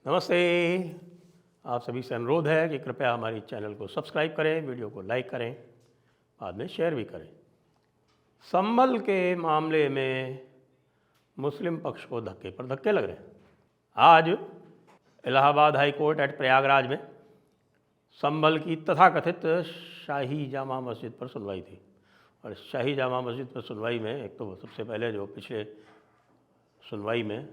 नमस्ते। आप सभी से अनुरोध है कि कृपया हमारी चैनल को सब्सक्राइब करें, वीडियो को लाइक करें, बाद में शेयर भी करें। संभल के मामले में मुस्लिम पक्ष को धक्के पर धक्के लग रहे हैं। आज Allahabad high court at Prayagraj में संभल की तथाकथित शाही जामा मस्जिद पर सुनवाई थी। और शाही जामा मस्जिद पर सुनवाई में एक तो सबसे पहले जो पिछले सुनवाई में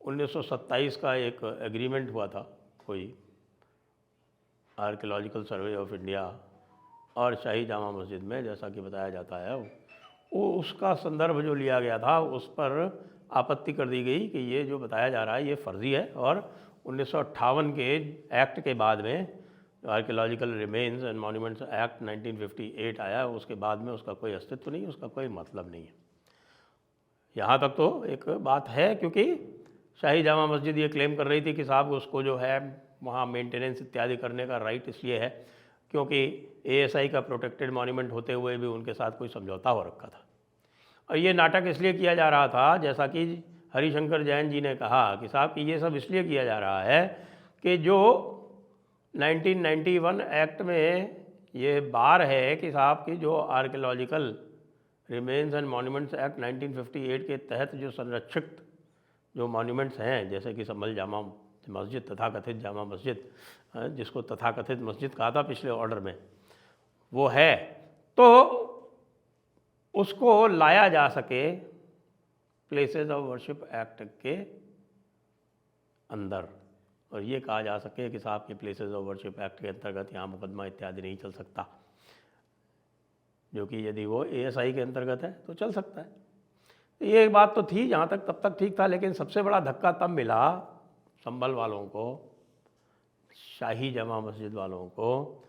1927 का एक एग्रीमेंट हुआ था, कोई आर्कियोलॉजिकल सर्वे ऑफ इंडिया और शाही जामा मस्जिद में, जैसा कि बताया जाता है, वो उसका संदर्भ जो लिया गया था उस पर आपत्ति कर दी गई कि ये जो बताया जा रहा है ये फर्जी है। और 1958 के एक्ट के बाद में archaeological remains and monuments act 1958 आया, उसके बाद में उसका कोई अस्तित्व नहीं, उसका कोई मतलब नहीं है। यहाँ तक तो एक बात है, क्योंकि शाही जामा मस्जिद ये क्लेम कर रही थी कि साहब उसको जो है वहाँ मेंटेनेंस इत्यादि करने का राइट इसलिए है क्योंकि एएसआई का प्रोटेक्टेड मॉन्यूमेंट होते हुए भी उनके साथ कोई समझौता हो रखा था। और ये नाटक इसलिए किया जा रहा था, जैसा कि हरिशंकर जैन जी ने कहा कि साहब कि ये सब इसलिए किया जा रहा है कि जो 1991 एक्ट में ये बार है कि साहब की जो archaeological remains and monuments act 1958 के तहत जो संरक्षित जो मॉन्यूमेंट्स हैं, जैसे कि संभल जामा मस्जिद, तथाकथित जामा मस्जिद, जिसको तथाकथित मस्जिद कहा था पिछले ऑर्डर में, वो है, तो उसको लाया जा सके प्लेसेस ऑफ वर्शिप एक्ट के अंदर, और ये कहा जा सके कि साहब के प्लेसेस ऑफ वर्शिप एक्ट के अंतर्गत यहाँ मुकदमा इत्यादि नहीं चल सकता, जो कि यदि वो एएसआई के अंतर्गत है तो चल सकता है। ये एक बात तो थी, जहाँ तक तब तक ठीक था, लेकिन सबसे बड़ा धक्का तब मिला संभल वालों को, शाही जामा मस्जिद वालों को,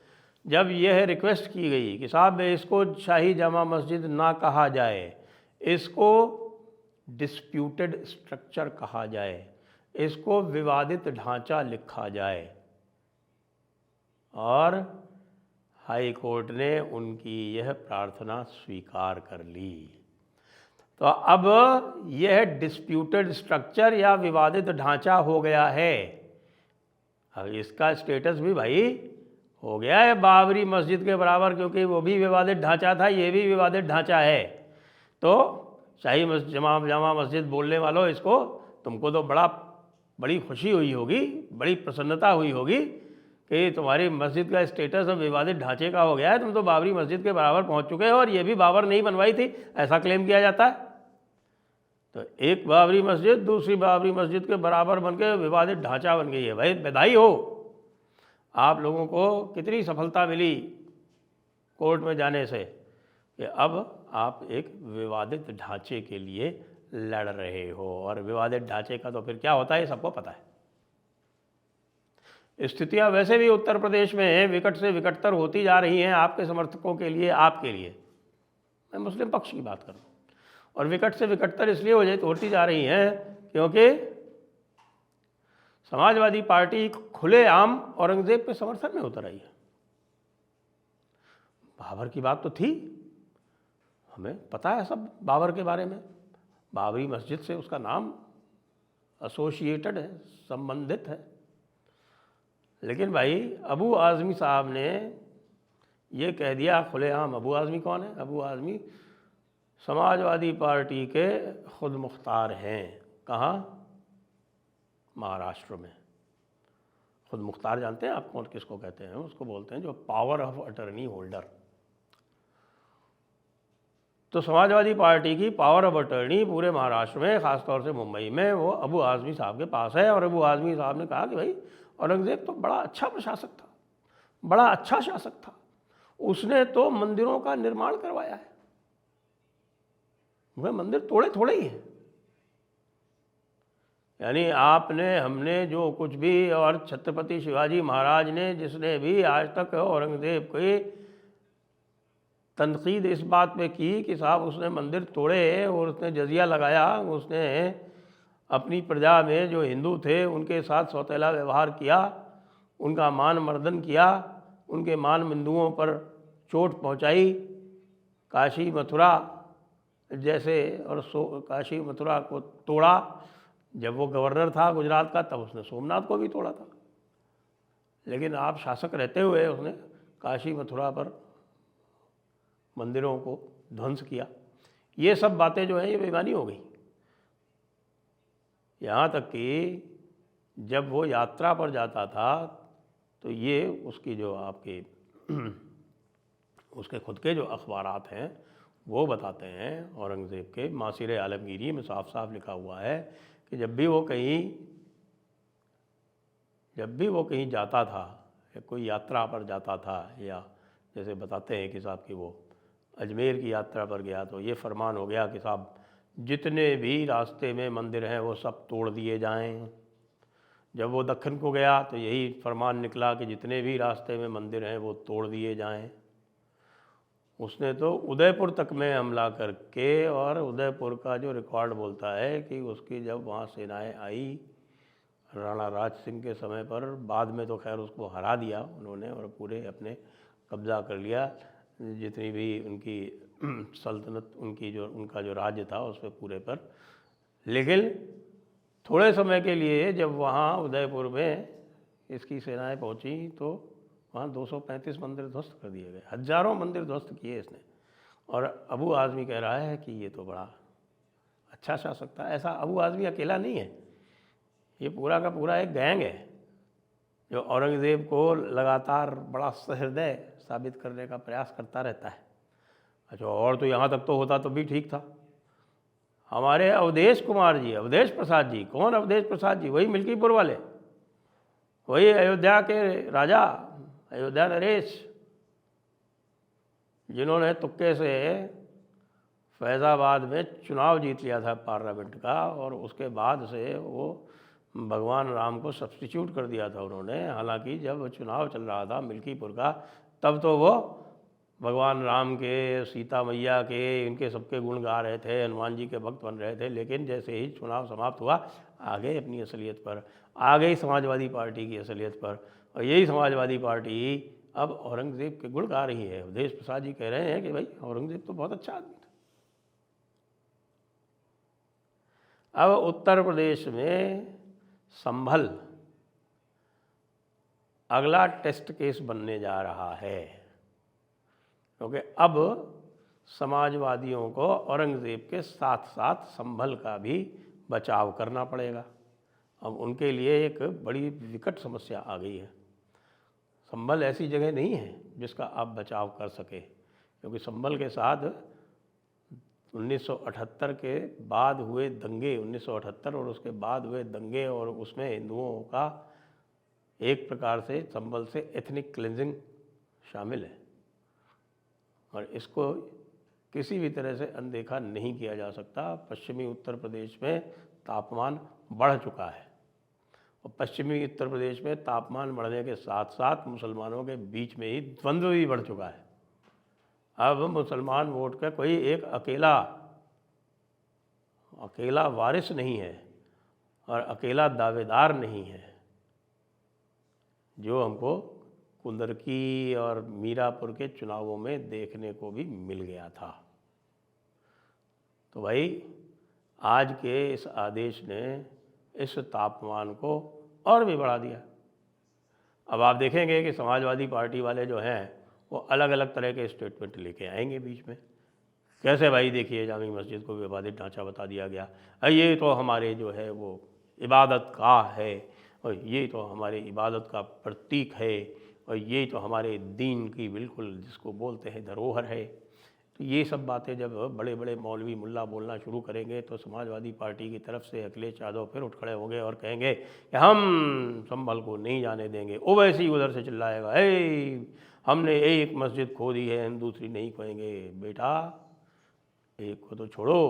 जब यह रिक्वेस्ट की गई कि साहब इसको शाही जामा मस्जिद ना कहा जाए, इसको डिस्प्यूटेड स्ट्रक्चर कहा जाए, इसको विवादित ढांचा लिखा जाए। और हाई कोर्ट ने उनकी यह प्रार्थना स्वीकार कर ली। तो अब यह डिस्प्यूटेड स्ट्रक्चर या विवादित ढांचा हो गया है। अब इसका स्टेटस भी भाई हो गया है बाबरी मस्जिद के बराबर, क्योंकि वो भी विवादित ढांचा था, ये भी विवादित ढांचा है। तो शाही जामा मस्जिद बोलने वालों, इसको तुमको तो बड़ी खुशी हुई होगी, बड़ी प्रसन्नता हुई होगी कि तुम्हारी मस्जिद का स्टेटस अब विवादित ढांचे का हो गया है, तुम तो बाबरी मस्जिद के बराबर पहुंच चुके हो, और ये भी बाबर नहीं बनवाई थी, ऐसा क्लेम किया जाता है। तो एक बाबरी मस्जिद दूसरी बाबरी मस्जिद के बराबर बन के विवादित ढांचा बन गई है। भाई बधाई हो, आप लोगों को कितनी सफलता मिली कोर्ट में जाने से कि अब आप एक विवादित ढांचे के लिए लड़ रहे हो। और विवादित ढांचे का तो फिर क्या होता है सबको पता है। स्थितियां वैसे भी उत्तर प्रदेश में विकट से विकटतर होती जा रही हैं आपके समर्थकों के लिए, आपके लिए। मैं मुस्लिम पक्ष की बात करूँ, और विकट से विकटतर इसलिए होती जा रही हैं क्योंकि समाजवादी पार्टी खुलेआम औरंगजेब के समर्थन में उतर आई है। बाबर की बात तो थी, हमें पता है सब बाबर के बारे में, बाबरी मस्जिद से उसका नाम एसोसिएटेड है, संबंधित है। लेकिन भाई अबू आज़मी साहब ने ये कह दिया खुलेआम। अबू आज़मी कौन है? अबू आज़मी समाजवादी पार्टी के खुद मुख्तार हैं। कहाँ? महाराष्ट्र में। खुद मुख्तार जानते हैं आप कौन, किसको कहते हैं? उसको बोलते हैं जो पावर ऑफ अटर्नी होल्डर। तो समाजवादी पार्टी की पावर ऑफ अटर्नी पूरे महाराष्ट्र में, ख़ासतौर से मुंबई में, वो अबू आज़मी साहब के पास है। और अबू आज़मी साहब ने कहा कि भाई औरंगज़ेब तो बड़ा अच्छा प्रशासक था, बड़ा अच्छा शासक था, उसने तो मंदिरों का निर्माण करवाया है, वह मंदिर तोड़े थोड़े ही हैं। यानी आपने, हमने जो कुछ भी, और छत्रपति शिवाजी महाराज ने जिसने भी आज तक औरंगज़ेब की तनकीद इस बात पे की कि साहब उसने मंदिर तोड़े और उसने जजिया लगाया, उसने अपनी प्रजा में जो हिंदू थे उनके साथ सौतेला व्यवहार किया, उनका मान मर्दन किया, उनके मान बिंदुओं पर चोट पहुंचाई, काशी मथुरा जैसे, और काशी मथुरा को तोड़ा, जब वो गवर्नर था गुजरात का तब उसने सोमनाथ को भी तोड़ा था, लेकिन आप शासक रहते हुए उसने काशी मथुरा पर मंदिरों को ध्वंस किया। ये सब बातें जो हैं ये बेईमानी हो गई। यहाँ तक कि जब वो यात्रा पर जाता था तो ये उसकी जो आपके उसके खुद के जो अखबारात हैं वो बताते हैं, औरंगज़ेब के मासिर आलमगीरी में साफ साफ लिखा हुआ है कि जब भी वो कहीं जाता था या कोई यात्रा पर जाता था, या जैसे बताते हैं कि साहब कि वो अजमेर की यात्रा पर गया तो ये फरमान हो गया कि साहब जितने भी रास्ते में मंदिर हैं वो सब तोड़ दिए जाएं। जब वो दक्कन को गया तो यही फरमान निकला कि जितने भी रास्ते में मंदिर हैं वो तोड़ दिए जाएं। उसने तो उदयपुर तक में हमला करके, और उदयपुर का जो रिकॉर्ड बोलता है कि उसकी जब वहाँ सेनाएं आई राणा राज सिंह के समय पर, बाद में तो खैर उसको हरा दिया उन्होंने और पूरे अपने कब्ज़ा कर लिया, जितनी भी उनकी सल्तनत उनका जो राज्य था उस पर पूरे पर। लेकिन थोड़े समय के लिए जब वहाँ उदयपुर में इसकी सेनाएं पहुँची तो वहाँ 235 मंदिर ध्वस्त कर दिए गए, हजारों मंदिर ध्वस्त किए इसने। और अबू आज़मी कह रहा है कि ये तो बड़ा अच्छा शासक था। ऐसा अबू आज़मी अकेला नहीं है, ये पूरा का पूरा एक गैंग है जो औरंगज़ेब को लगातार बड़ा सहृदय साबित करने का प्रयास करता रहता है। अच्छा, और तो यहाँ तक तो होता तो भी ठीक था। हमारे अवधेश कुमार जी, अवधेश प्रसाद जी, कौन अवधेश प्रसाद जी? वही मिल्कीपुर वाले, वही अयोध्या के राजा, अयोध्या नरेश, जिन्होंने तुक्के से फैज़ाबाद में चुनाव जीत लिया था पार्लियामेंट का, और उसके बाद से वो भगवान राम को सब्स्टिट्यूट कर दिया था उन्होंने। हालांकि जब चुनाव चल रहा था मिल्कीपुर का तब तो वो भगवान राम के, सीता मैया के, इनके सबके गुण गा रहे थे, हनुमान जी के भक्त बन रहे थे। लेकिन जैसे ही चुनाव समाप्त हुआ आ गए अपनी असलियत पर, आ गई समाजवादी पार्टी की असलियत पर, और यही समाजवादी पार्टी अब औरंगज़ेब के गुण गा रही है। अवधेश प्रसाद जी कह रहे हैं कि भाई औरंगज़ेब तो बहुत अच्छा आदमी था। अब उत्तर प्रदेश में संभल अगला टेस्ट केस बनने जा रहा है, क्योंकि अब समाजवादियों को औरंगज़ेब के साथ साथ संभल का भी बचाव करना पड़ेगा। अब उनके लिए एक बड़ी विकट समस्या आ गई है। संभल ऐसी जगह नहीं है जिसका आप बचाव कर सके, क्योंकि संभल के साथ 1978 के बाद हुए दंगे, 1978 और उसके बाद हुए दंगे, और उसमें हिंदुओं का एक प्रकार से संभल से एथनिक क्लेंजिंग शामिल है, और इसको किसी भी तरह से अनदेखा नहीं किया जा सकता। पश्चिमी उत्तर प्रदेश में तापमान बढ़ चुका है, और पश्चिमी उत्तर प्रदेश में तापमान बढ़ने के साथ साथ मुसलमानों के बीच में ही द्वंद्व भी बढ़ चुका है। अब मुसलमान वोट का कोई एक अकेला वारिस नहीं है और अकेला दावेदार नहीं है, जो हमको कुंदरकी और मीरापुर के चुनावों में देखने को भी मिल गया था। तो भाई आज के इस आदेश ने इस तापमान को और भी बढ़ा दिया। अब आप देखेंगे कि समाजवादी पार्टी वाले जो हैं वो अलग अलग तरह के स्टेटमेंट लेके आएंगे बीच में। कैसे भाई, देखिए जामी मस्जिद को विवादित ढांचा बता दिया गया, ये तो हमारे जो है वो इबादत गाह है, और ये तो हमारे इबादत का प्रतीक है, और ये तो हमारे दीन की बिल्कुल जिसको बोलते हैं धरोहर है। तो ये सब बातें जब बड़े बड़े मौलवी मुल्ला बोलना शुरू करेंगे तो समाजवादी पार्टी की तरफ से अखिलेश यादव फिर उठ खड़े होंगे और कहेंगे कि हम संभल को नहीं जाने देंगे। ओवैसी ही उधर से चिल्लाएगा, हमने एक मस्जिद खो दी है, हम दूसरी नहीं खोएंगे। बेटा एक को तो छोड़ो,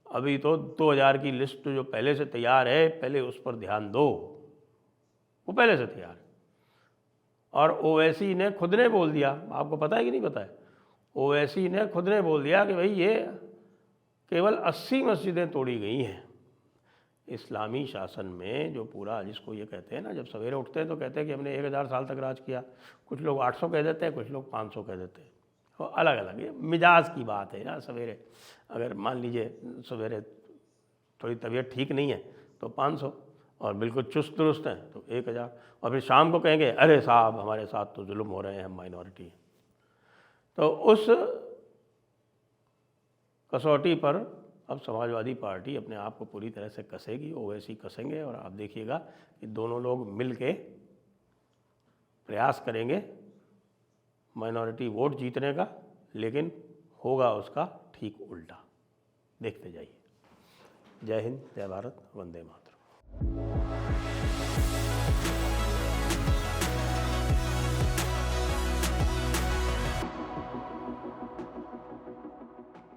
अभी तो 2000 की लिस्ट जो पहले से तैयार है, पहले उस पर ध्यान दो, वो पहले से तैयार है। और ओवैसी ने खुद ने बोल दिया, आपको पता है कि नहीं पता है, ओवैसी ने खुद ने बोल दिया कि भाई ये केवल 80 मस्जिदें तोड़ी गई हैं। इस्लामी शासन में जो पूरा, जिसको ये कहते हैं ना, जब सवेरे उठते हैं तो कहते हैं कि हमने 1000 साल तक राज किया, कुछ लोग 800 कह देते हैं, कुछ लोग 500 कह देते हैं, तो अलग अलग, ये मिजाज की बात है ना। सवेरे अगर मान लीजिए सवेरे थोड़ी तबीयत ठीक नहीं है तो 500, और बिल्कुल चुस्त दुरुस्त हैं तो 1000, और फिर शाम को कहेंगे अरे साहब हमारे साथ तो जुल्म हो रहे हैं, हम माइनॉरिटी हैं। तो उस कसौटी पर अब समाजवादी पार्टी अपने आप को पूरी तरह से कसेगी, ओवैसी कसेंगे, और आप देखिएगा कि दोनों लोग मिल के प्रयास करेंगे माइनॉरिटी वोट जीतने का, लेकिन होगा उसका ठीक उल्टा। देखते जाइए। जय हिंद, जय भारत, वंदे मातरम।